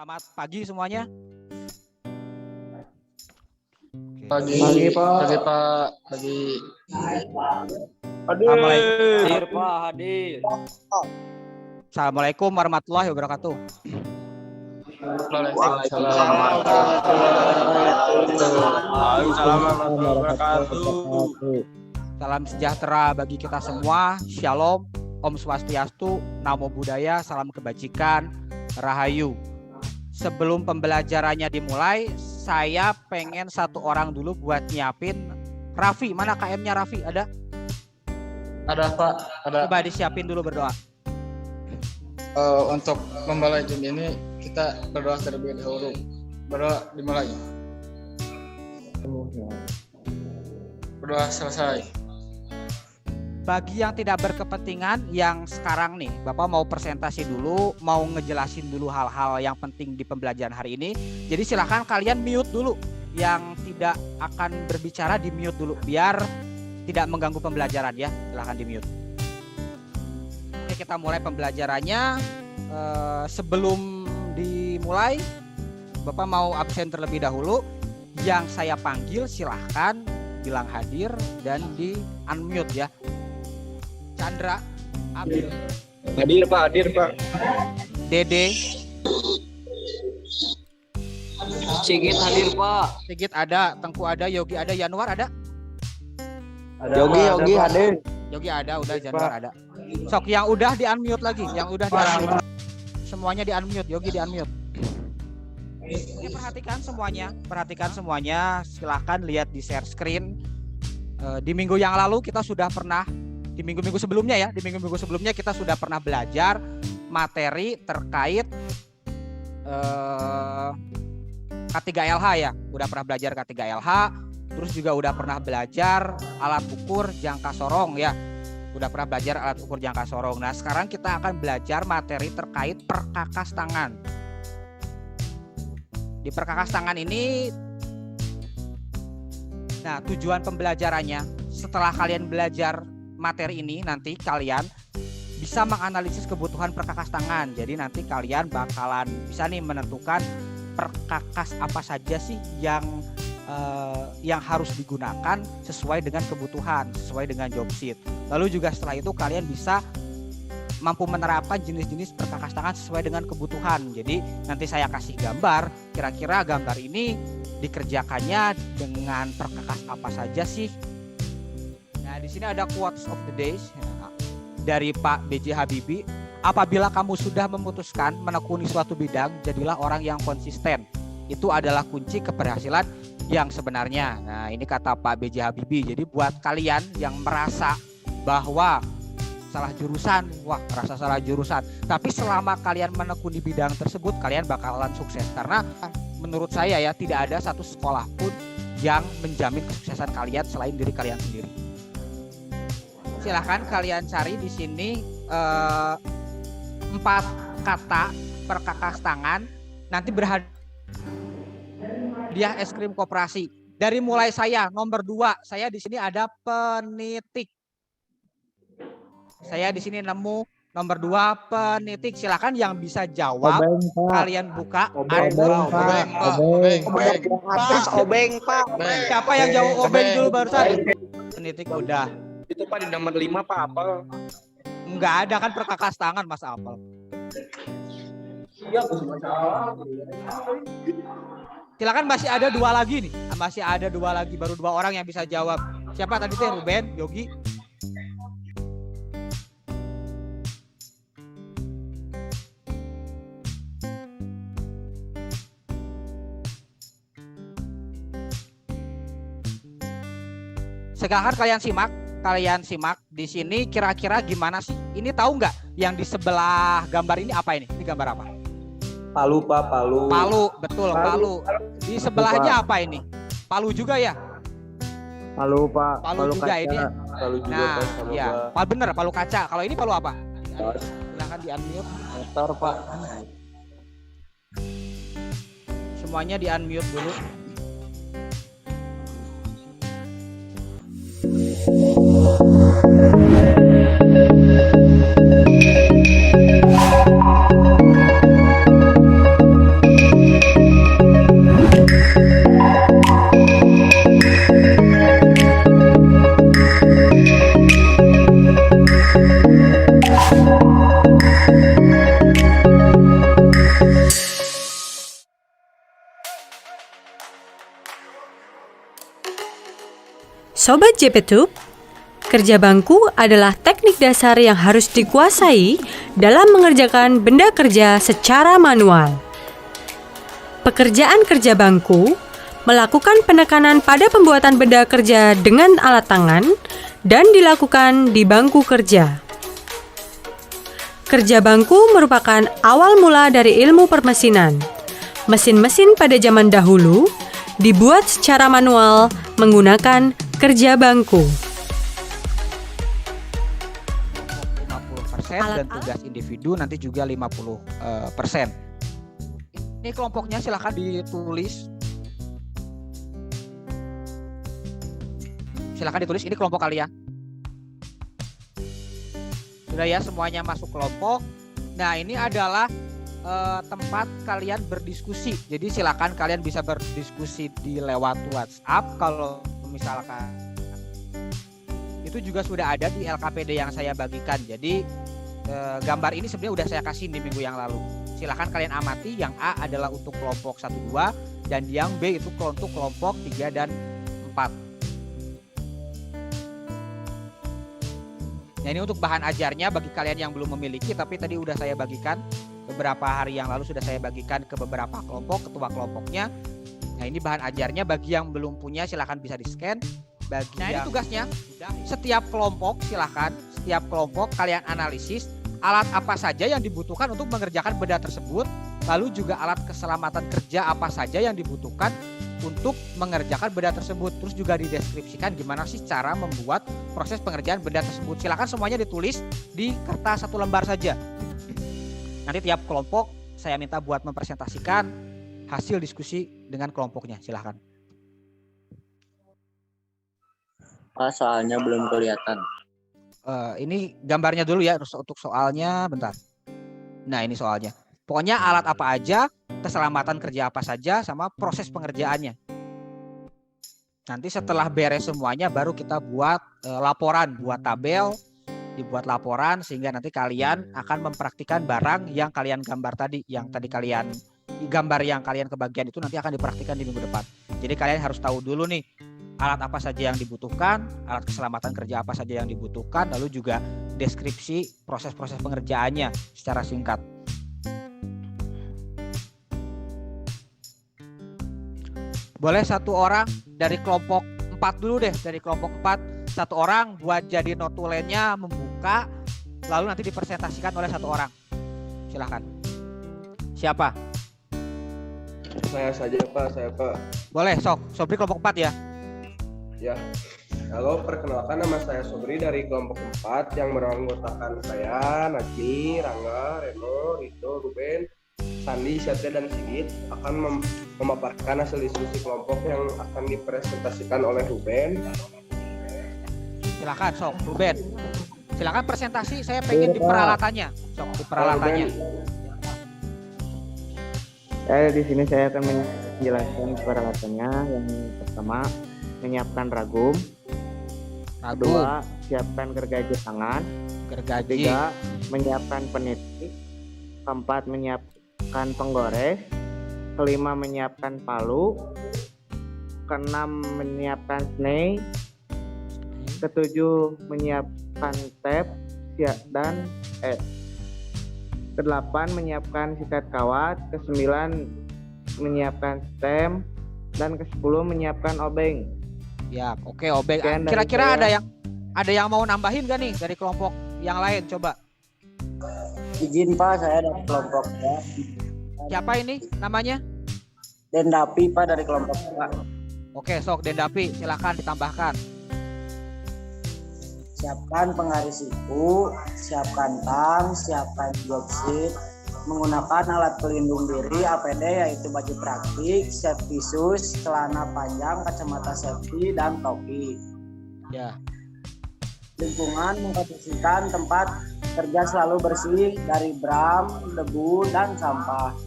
Selamat pagi semuanya. Pagi Pak. Pagi Pak. Pagi. Hadir Pak, hadir. Assalamualaikum warahmatullahi wabarakatuh. Waalaikumsalam warahmatullahi wabarakatuh. Salam sejahtera bagi kita semua. Shalom, Om Swastiastu, Namo Buddhaya, salam kebajikan, Rahayu. Sebelum pembelajarannya dimulai, saya pengen satu orang dulu buat nyiapin. Raffi, mana KM-nya Raffi? Ada? Ada Pak, ada. Coba disiapin dulu berdoa. Untuk memulai jam ini kita berdoa terlebih dahulu. Berdoa dimulai. Berdoa selesai. Bagi yang tidak berkepentingan, yang sekarang nih, Bapak mau presentasi dulu, mau ngejelasin dulu hal-hal yang penting di pembelajaran hari ini. Jadi silahkan kalian mute dulu. Yang tidak akan berbicara di mute dulu, biar tidak mengganggu pembelajaran ya. Silahkan di mute. Oke, kita mulai pembelajarannya. Sebelum dimulai, Bapak mau absen terlebih dahulu. Yang saya panggil silahkan bilang hadir dan di unmute ya. Chandra, Abil, Hadir Pak. Dede, Sigit hadir Pak. Sigit ada, Tengku ada, Yogi ada, Yanuar ada? Yogi hadir. Yogi ada, udah, Januar ada. Sok yang udah di unmute lagi, yang udah di unmute. Semuanya di unmute, Yogi di unmute. Oke, perhatikan semuanya. Silahkan lihat di share screen. Di minggu yang lalu kita sudah pernah, di minggu-minggu sebelumnya kita sudah pernah belajar materi terkait K3LH ya. Udah pernah belajar K3LH, terus juga udah pernah belajar alat ukur jangka sorong ya. Udah pernah belajar alat ukur jangka sorong. Nah, sekarang kita akan belajar materi terkait perkakas tangan. Di perkakas tangan ini, nah tujuan pembelajarannya, setelah kalian belajar materi ini, nanti kalian bisa menganalisis kebutuhan perkakas tangan. Jadi nanti kalian bakalan bisa nih menentukan perkakas apa saja sih yang harus digunakan sesuai dengan kebutuhan, sesuai dengan job sheet. Lalu juga setelah itu kalian bisa mampu menerapkan jenis-jenis perkakas tangan sesuai dengan kebutuhan. Jadi nanti saya kasih gambar, kira-kira gambar ini dikerjakannya dengan perkakas apa saja sih. Nah, di sini ada quotes of the day dari Pak B.J. Habibie. Apabila kamu sudah memutuskan menekuni suatu bidang, jadilah orang yang konsisten. Itu adalah kunci keberhasilan yang sebenarnya. Nah, ini kata Pak B.J. Habibie. Jadi buat kalian yang merasa bahwa salah jurusan, merasa salah jurusan, tapi selama kalian menekuni bidang tersebut, kalian bakalan sukses. Karena menurut saya ya, tidak ada satu sekolah pun yang menjamin kesuksesan kalian selain diri kalian sendiri. Silahkan kalian cari di sini 4 kata perkakas tangan. Nanti berhadiah es krim koperasi. Dari mulai saya nomor 2, saya di sini ada penitik. Saya di sini nemu nomor 2 penitik. Silakan yang bisa jawab. Kalian buka. Obeng Pak. Siapa yang jawab obeng dulu barusan? Penitik udah. Itu Pak di nomor 5 Pak apel. Enggak ada kan perkakas tangan Mas Apel. Silakan, masih ada 2 lagi nih. Masih ada 2 lagi, baru 2 orang yang bisa jawab. Siapa tadi teh? Ruben, Yogi. Sekarang kalian simak di sini, kira-kira gimana sih? Ini tahu nggak yang di sebelah gambar ini apa ini? Ini gambar apa? Palu Pak, palu. Palu, betul, palu. Di sebelahnya apa ini? Palu juga ya? Palu Pak. Palu juga kaca. ini. Palu juga Nah, Pak, sama iya. Pak. Bener, palu kaca. Kalau ini palu apa? Silahkan di unmute. Motor Pak. Semuanya di unmute dulu. Sobat JPTube, kerja bangku adalah teknik dasar yang harus dikuasai dalam mengerjakan benda kerja secara manual. Pekerjaan kerja bangku melakukan penekanan pada pembuatan benda kerja dengan alat tangan dan dilakukan di bangku kerja. Kerja bangku merupakan awal mula dari ilmu permesinan. Mesin-mesin pada zaman dahulu dibuat secara manual menggunakan kerja bangku. 50% dan tugas individu nanti juga 50%. Ini kelompoknya silahkan ditulis. Silahkan ditulis ini kelompok kalian. Sudah ya, semuanya masuk kelompok. Nah, ini adalah tempat kalian berdiskusi. Jadi silakan kalian bisa berdiskusi di lewat WhatsApp kalau misalkan. Itu juga sudah ada di LKPD yang saya bagikan. Jadi gambar ini sebenarnya udah saya kasih di minggu yang lalu. Silakan kalian amati. Yang A adalah untuk kelompok 1-2 dan yang B itu untuk kelompok 3 dan 4. Nah, ini untuk bahan ajarnya bagi kalian yang belum memiliki, tapi tadi udah saya bagikan beberapa hari yang lalu, sudah saya bagikan ke beberapa kelompok, ketua kelompoknya. Nah, ini bahan ajarnya bagi yang belum punya silahkan bisa di-scan. Ini tugasnya, setiap kelompok silahkan, setiap kelompok kalian analisis alat apa saja yang dibutuhkan untuk mengerjakan benda tersebut, lalu juga alat keselamatan kerja apa saja yang dibutuhkan untuk mengerjakan benda tersebut. Terus juga dideskripsikan gimana sih cara membuat proses pengerjaan benda tersebut. Silakan semuanya ditulis di kertas 1 lembar saja. Nanti tiap kelompok saya minta buat mempresentasikan hasil diskusi dengan kelompoknya. Silakan. Pak, soalnya belum kelihatan. Ini gambarnya dulu ya untuk soalnya, bentar. Nah, ini soalnya. Pokoknya alat apa aja, keselamatan kerja apa saja, sama proses pengerjaannya. Nanti setelah beres semuanya baru kita buat laporan, buat tabel, dibuat laporan sehingga nanti kalian akan mempraktikkan barang yang kalian gambar tadi, yang tadi kalian gambar yang kalian kebagian itu nanti akan dipraktikkan di minggu depan. Jadi kalian harus tahu dulu nih alat apa saja yang dibutuhkan, alat keselamatan kerja apa saja yang dibutuhkan, lalu juga deskripsi proses-proses pengerjaannya secara singkat. Boleh satu orang dari kelompok 4 dulu deh, dari kelompok 4 satu orang buat jadi notulennya membuka, lalu nanti dipresentasikan oleh satu orang. Silahkan. Siapa? Saya saja Pak, saya Pak. Boleh, sok. Sobri kelompok 4 ya? Ya. Halo, perkenalkan nama saya Sobri dari kelompok 4 yang beranggotakan saya, Najmi, Rangga, Reno, Rito, Ruben, Sandi, Satya, dan Sigit akan memaparkan hasil diskusi kelompok yang akan dipresentasikan oleh Ruben. Silakan, sok, Ruben. Silakan presentasi, saya pengen di peralatannya. Sok, di peralatannya. Di sini saya akan menjelaskan peralatannya. Yang pertama, menyiapkan ragum. Kedua, siapkan gergaji tangan. Gergaji. Ketiga, menyiapkan peniti. Keempat, menyiapkan penggores. Kelima, menyiapkan palu. Keenam, menyiapkan snake. Ketujuh, menyiapkan tape dan Kedelapan, menyiapkan sikat kawat. Kesembilan, menyiapkan stem. Dan kesepuluh, menyiapkan obeng. Ya, oke, obeng. Sekian dari Kira-kira saya. ada yang mau nambahin gak nih dari kelompok yang lain? Coba. Izin Pak, saya dari kelompok ya. Siapa ini namanya? Dendapi Pak dari kelompok Pak. Oke, sok Dendapi, silakan ditambahkan. Siapkan penggaris siku, siapkan tang, siapkan joksit, menggunakan alat pelindung diri APD yaitu baju praktik, safety shoes, celana panjang, kacamata safety, dan topi. Ya. Lingkungan memposisikan tempat kerja selalu bersih dari bram, debu, dan sampah.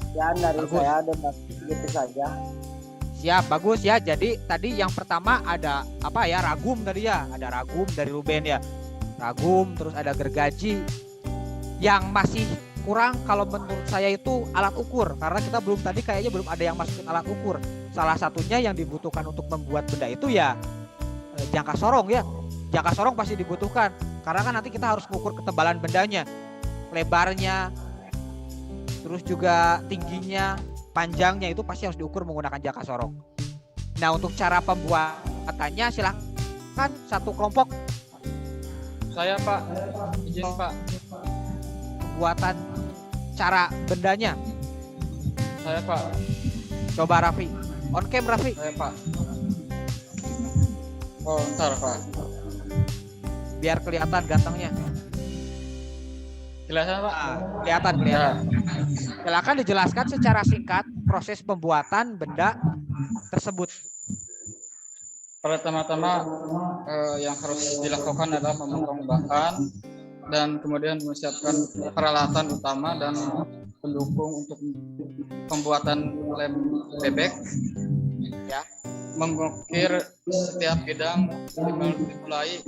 Sekian dari Bagus. saya dan gitu saja. Siap, bagus ya. Jadi tadi yang pertama ada apa ya? Ragum tadi ya. Ada ragum dari Ruben ya. Ragum, terus ada gergaji. Yang masih kurang kalau menurut saya itu alat ukur, karena kita kayaknya belum ada yang masukin alat ukur. Salah satunya yang dibutuhkan untuk membuat benda itu ya jangka sorong ya. Jangka sorong pasti dibutuhkan karena kan nanti kita harus mengukur ketebalan bendanya, lebarnya, terus juga tingginya, panjangnya itu pasti harus diukur menggunakan jangka sorong. Nah, untuk cara pembuatannya silahkan satu kelompok. Saya Pak, izin Pak. Pembuatan cara bendanya. Saya Pak, Coba Raffi. On cam Raffi. saya Pak. Oh, ntar Pak. Biar kelihatan gantengnya. Jelasnya Pak. Kelihatan. Silakan dijelaskan secara singkat proses pembuatan benda tersebut. Pertama-tama yang harus dilakukan adalah memotong bahan dan kemudian menyiapkan peralatan utama dan pendukung untuk pembuatan lem bebek. Ya, mengukir setiap bidang dimulai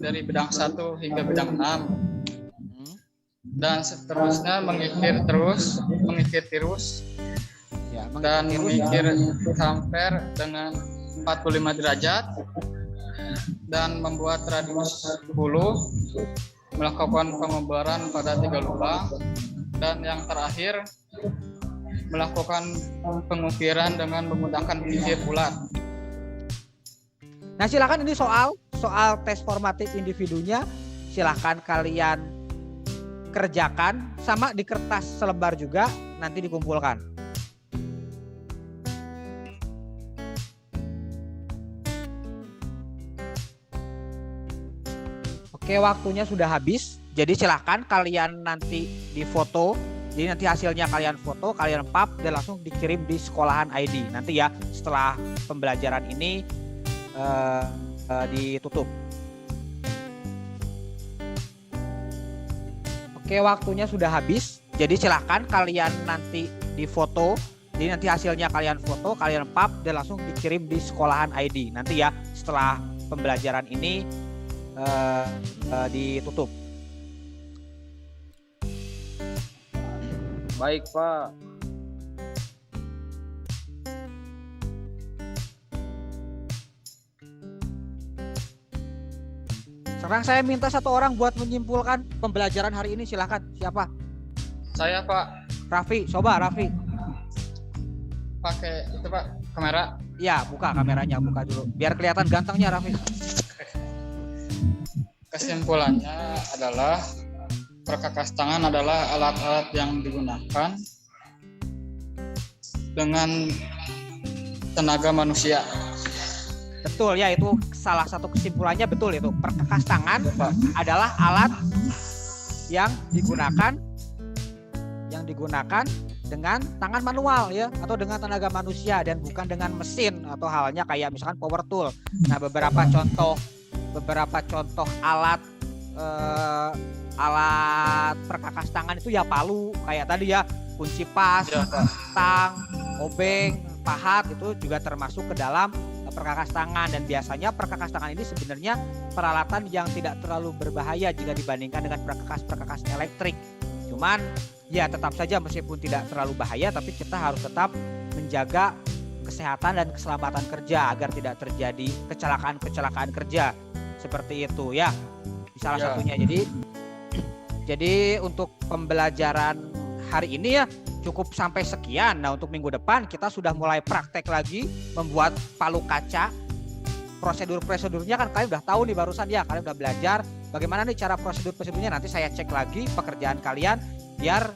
dari bidang 1 hingga bidang 6 dan seterusnya mengikir terus Ya, dan mengikir hamper dengan 45 derajat dan membuat radius 10, melakukan pengobaran pada 3 lubang, dan yang terakhir melakukan pengukiran dengan menggunakan bibir bulat. Nah, silakan ini soal tes formatif individunya silakan kalian kerjakan sama di kertas selembar juga nanti dikumpulkan. Oke, waktunya sudah habis. Jadi silahkan kalian nanti difoto. Jadi nanti hasilnya kalian foto, kalian pap dan langsung dikirim di sekolahan ID. Nanti ya setelah pembelajaran ini ditutup. Oke, waktunya sudah habis. Jadi silahkan kalian nanti difoto. Jadi nanti hasilnya kalian foto, kalian pap dan langsung dikirim di sekolahan ID. Nanti ya setelah pembelajaran ini ditutup. Baik, Pak. Sekarang saya minta satu orang buat menyimpulkan pembelajaran hari ini. Silakan. Siapa? Saya Pak Raffi. Coba Raffi. pakai itu Pak kamera. Ya, buka kameranya, buka dulu. Biar kelihatan gantengnya Raffi. Kesimpulannya adalah perkakas tangan adalah alat-alat yang digunakan dengan tenaga manusia. Betul ya, itu salah satu kesimpulannya, betul itu. Perkakas tangan adalah alat yang digunakan dengan tangan manual ya, atau dengan tenaga manusia dan bukan dengan mesin atau halnya kayak misalkan power tool. Nah, beberapa contoh alat perkakas tangan itu ya palu kayak tadi ya, kunci pas, tang, obeng, pahat itu juga termasuk ke dalam perkakas tangan. Dan biasanya perkakas tangan ini sebenarnya peralatan yang tidak terlalu berbahaya jika dibandingkan dengan perkakas elektrik. Cuman ya tetap saja meskipun tidak terlalu bahaya, tapi kita harus tetap menjaga kesehatan dan keselamatan kerja agar tidak terjadi kecelakaan kerja seperti itu ya. Salah satunya. Jadi untuk pembelajaran hari ini ya cukup sampai sekian. Nah, untuk minggu depan kita sudah mulai praktek lagi membuat palu kaca. Prosedurnya kan kalian udah tahu nih barusan ya, kalian udah belajar bagaimana nih cara prosedurnya. Nanti saya cek lagi pekerjaan kalian biar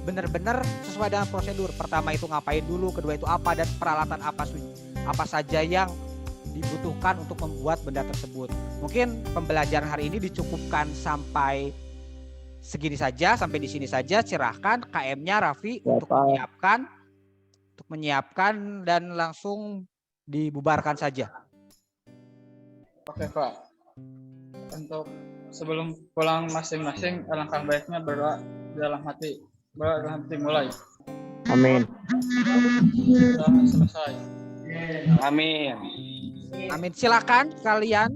benar-benar sesuai dengan prosedur. Pertama itu ngapain dulu, kedua itu apa, dan peralatan apa saja yang dibutuhkan untuk membuat benda tersebut. Mungkin pembelajaran hari ini dicukupkan sampai segini saja, sampai di sini saja. Silahkan KM-nya Raffi untuk menyiapkan dan langsung dibubarkan saja. Oke Pak. Untuk sebelum pulang masing-masing, alangkah baiknya berdoa dalam hati. Berdoa dalam hati mulai. Amin. Sudah selesai. Amin. Amin. Silakan kalian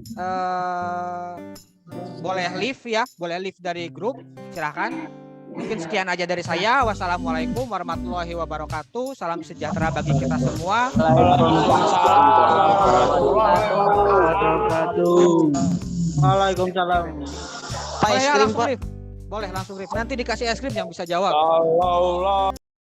boleh leave ya, boleh leave dari grup. Silakan. Mungkin sekian aja dari saya. Wassalamualaikum warahmatullahi wabarakatuh. Salam sejahtera bagi kita semua. Waalaikumsalam. Boleh langsung Rif. Boleh langsung Rif. Nanti dikasih es krim yang bisa jawab.